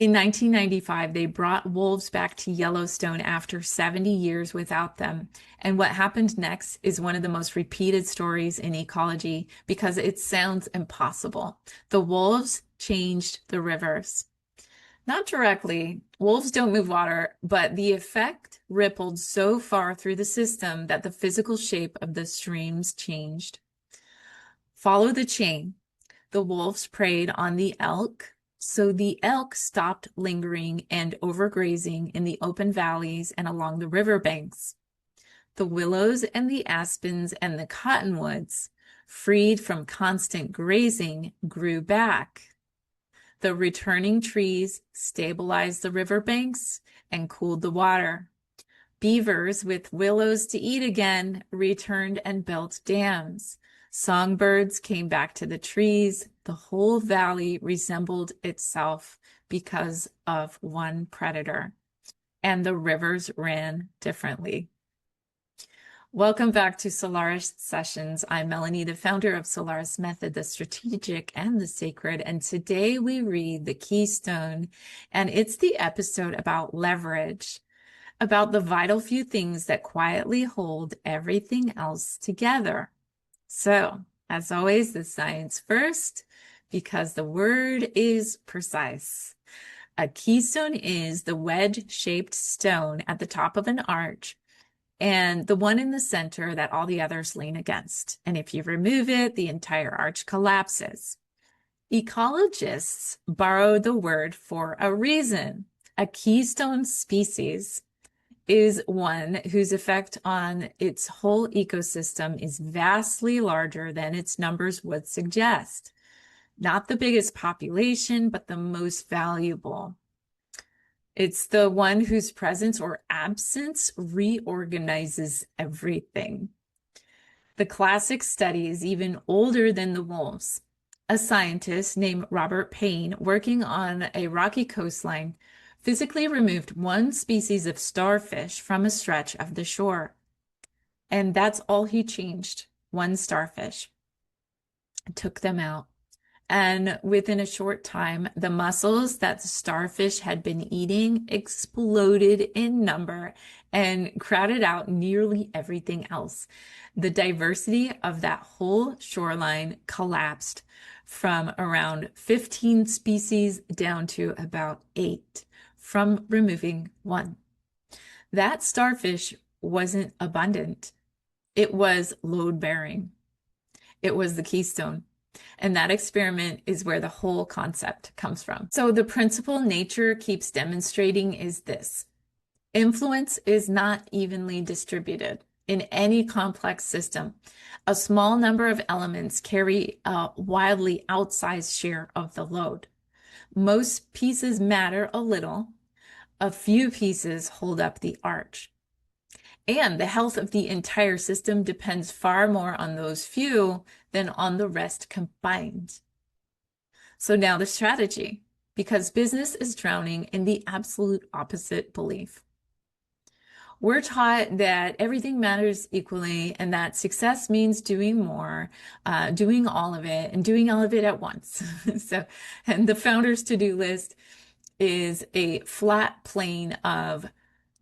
In 1995, they brought wolves back to Yellowstone after 70 years without them. And what happened next is one of the most repeated stories in ecology because it sounds impossible. The wolves changed the rivers. Not directly. Wolves don't move water, but the effect rippled so far through the system that the physical shape of the streams changed. Follow the chain. The wolves preyed on the elk, so the elk stopped lingering and overgrazing in the open valleys and along the riverbanks. The willows and the aspens and the cottonwoods, freed from constant grazing, grew back. The returning trees stabilized the riverbanks and cooled the water. Beavers with willows to eat again returned and built dams. Songbirds came back to the trees. The whole valley resembled itself because of one predator, and the rivers ran differently. Welcome back to Solaris Sessions. I'm Melanie, the founder of Solaris Method, the strategic and the sacred. And today we read the Keystone, and it's the episode about leverage, about the vital few things that quietly hold everything else together. So, as always, the science first, because the word is precise. A keystone is the wedge-shaped stone at the top of an arch and the one in the center that all the others lean against. And if you remove it, the entire arch collapses. Ecologists borrow the word for a reason. A keystone species is one whose effect on its whole ecosystem is vastly larger than its numbers would suggest. Not the biggest population, but the most valuable. It's the one whose presence or absence reorganizes everything. The classic study is even older than the wolves. A scientist named Robert Payne, working on a rocky coastline, physically removed one species of starfish from a stretch of the shore. And that's all he changed, one starfish. Took them out. And within a short time, the mussels that the starfish had been eating exploded in number and crowded out nearly everything else. The diversity of that whole shoreline collapsed from around 15 species down to about 8 from removing one. That starfish wasn't abundant. It was load-bearing. It was the keystone. And that experiment is where the whole concept comes from. So the principle nature keeps demonstrating is this. Influence is not evenly distributed in any complex system. A small number of elements carry a wildly outsized share of the load. Most pieces matter a little. A few pieces hold up the arch. And the health of the entire system depends far more on those few than on the rest combined. So now the strategy, because business is drowning in the absolute opposite belief. We're taught that everything matters equally and that success means doing more, doing all of it, and doing all of it at once. And the founder's to-do list is a flat plane of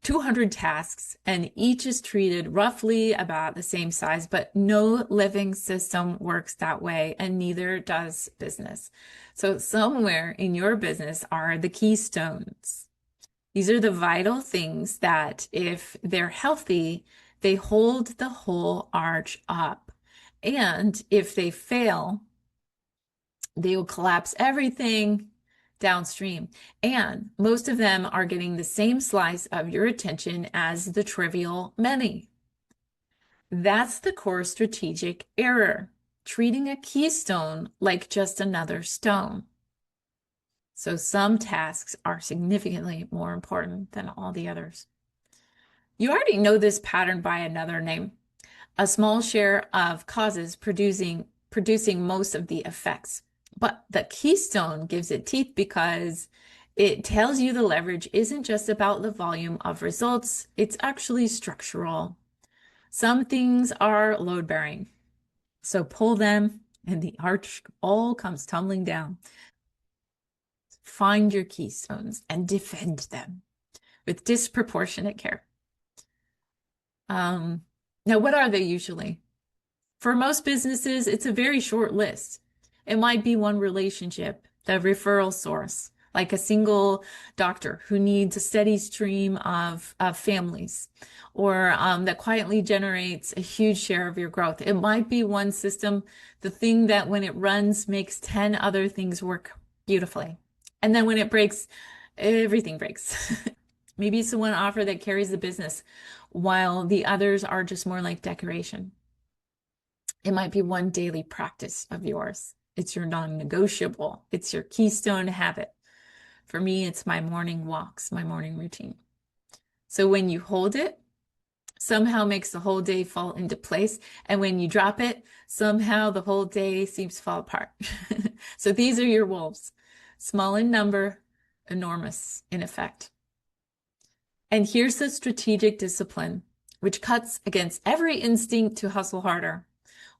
200 tasks, and each is treated roughly about the same size, but no living system works that way, and neither does business. So somewhere in your business are the keystones. These are the vital things that, if they're healthy, they hold the whole arch up. And if they fail, they will collapse everything downstream. And most of them are getting the same slice of your attention as the trivial many. That's the core strategic error, treating a keystone like just another stone. So some tasks are significantly more important than all the others. You already know this pattern by another name. A small share of causes producing most of the effects. But the keystone gives it teeth because it tells you the leverage isn't just about the volume of results, it's actually structural. Some things are load-bearing, so pull them and the arch all comes tumbling down. Find your keystones and defend them with disproportionate care. Now, what are they usually? For most businesses, it's a very short list. It might be one relationship, the referral source, like a single doctor who needs a steady stream of families, or that quietly generates a huge share of your growth. It might be one system, the thing that when it runs makes 10 other things work beautifully. And then when it breaks, everything breaks. Maybe it's the one offer that carries the business, while the others are just more like decoration. It might be one daily practice of yours. It's your non-negotiable. It's your keystone habit. For me, it's my morning walks, my morning routine. So when you hold it, somehow makes the whole day fall into place. And when you drop it, somehow the whole day seems to fall apart. So these are your wolves. Small in number, enormous in effect. And here's the strategic discipline, which cuts against every instinct to hustle harder.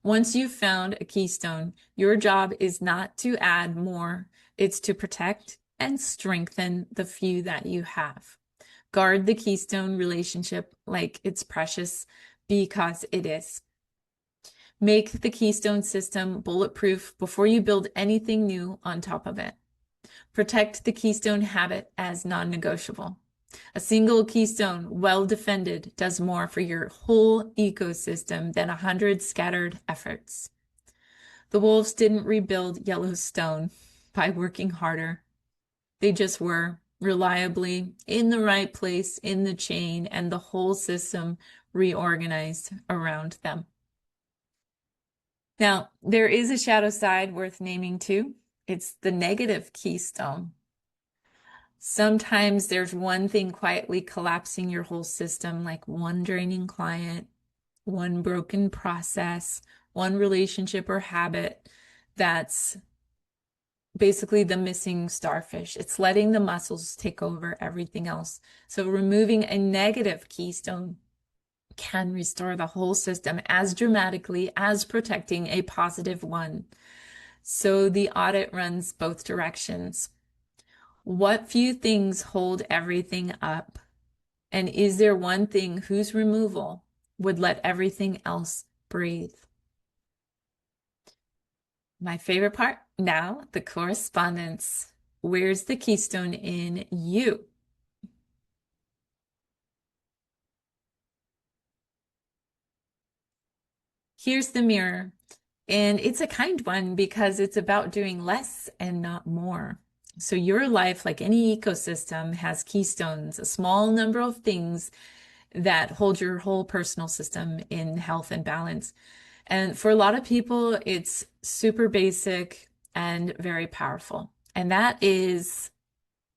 Once you've found a keystone, your job is not to add more, it's to protect and strengthen the few that you have. Guard the keystone relationship like it's precious, because it is. Make the keystone system bulletproof before you build anything new on top of it. Protect the keystone habit as non-negotiable. A single keystone, well defended, does more for your whole ecosystem than 100 scattered efforts. The wolves didn't rebuild Yellowstone by working harder. They just were reliably in the right place in the chain, and the whole system reorganized around them. Now, there is a shadow side worth naming too. It's the negative keystone. Sometimes there's one thing quietly collapsing your whole system, like one draining client, one broken process, one relationship or habit that's basically the missing starfish. It's letting the muscles take over everything else. So removing a negative keystone can restore the whole system as dramatically as protecting a positive one. So the audit runs both directions. What few things hold everything up? And is there one thing whose removal would let everything else breathe? My favorite part now, the correspondence. Where's the keystone in you? Here's the mirror. And it's a kind one because it's about doing less and not more. So your life, like any ecosystem, has keystones, a small number of things that hold your whole personal system in health and balance. And for a lot of people, it's super basic and very powerful. And that is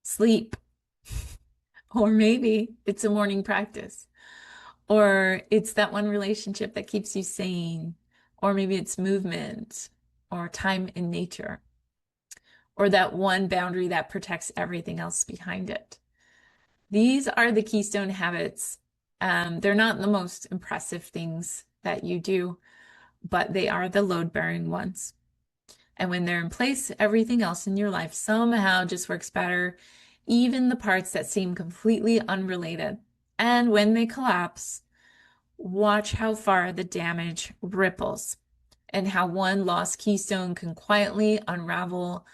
sleep. Or maybe it's a morning practice. Or it's that one relationship that keeps you sane. Or maybe it's movement or time in nature. Or that one boundary that protects everything else behind it. These are the keystone habits. They're not the most impressive things that you do, but they are the load-bearing ones. And when they're in place, everything else in your life somehow just works better, even the parts that seem completely unrelated. And when they collapse, watch how far the damage ripples and how one lost keystone can quietly unravel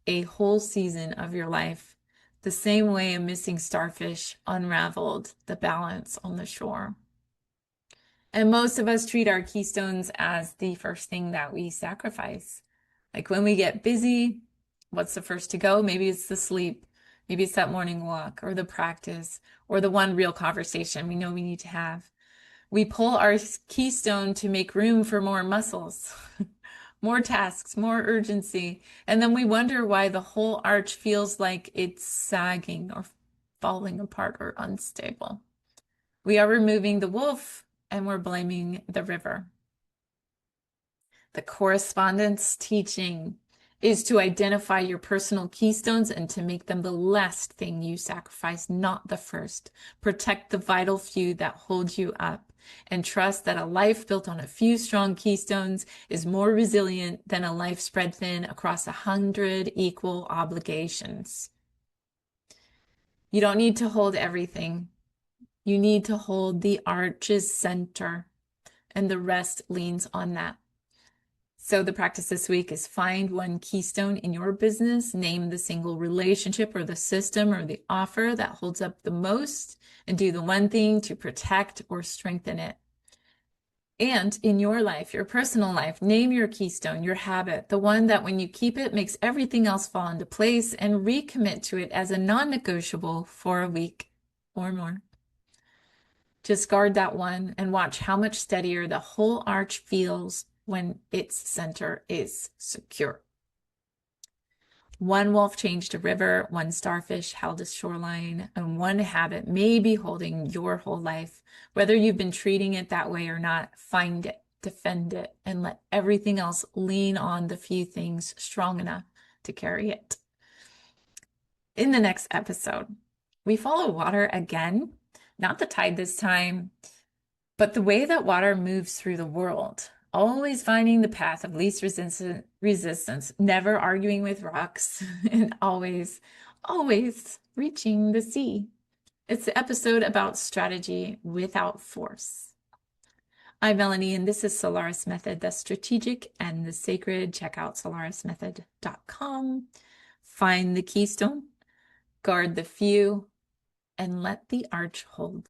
a whole season of your life, the same way a missing starfish unraveled the balance on the shore. And most of us treat our keystones as the first thing that we sacrifice. Like when we get busy, what's the first to go? Maybe it's the sleep. Maybe it's that morning walk or the practice or the one real conversation we know we need to have. We pull our keystone to make room for more muscles, more tasks, more urgency. And then we wonder why the whole arch feels like it's sagging or falling apart or unstable. We are removing the wolf and we're blaming the river. The correspondence teaching is to identify your personal keystones and to make them the last thing you sacrifice, not the first. Protect the vital few that hold you up, and trust that a life built on a few strong keystones is more resilient than a life spread thin across 100 equal obligations. You don't need to hold everything. You need to hold the arch's center, and the rest leans on that. So the practice this week is find one keystone in your business, name the single relationship or the system or the offer that holds up the most, and do the one thing to protect or strengthen it. And in your life, your personal life, name your keystone, your habit, the one that when you keep it makes everything else fall into place, and recommit to it as a non-negotiable for a week or more. Just guard that one and watch how much steadier the whole arch feels when its center is secure. One wolf changed a river, one starfish held a shoreline, and one habit may be holding your whole life. Whether you've been treating it that way or not, find it, defend it, and let everything else lean on the few things strong enough to carry it. In the next episode, we follow water again, not the tide this time, but the way that water moves through the world, always finding the path of least resistance, never arguing with rocks, and always reaching the sea. It's the episode about strategy without force. I'm Melanie, and this is Solaris Method, the strategic and the sacred. Check out solarismethod.com. Find the keystone, guard the few, and let the arch hold.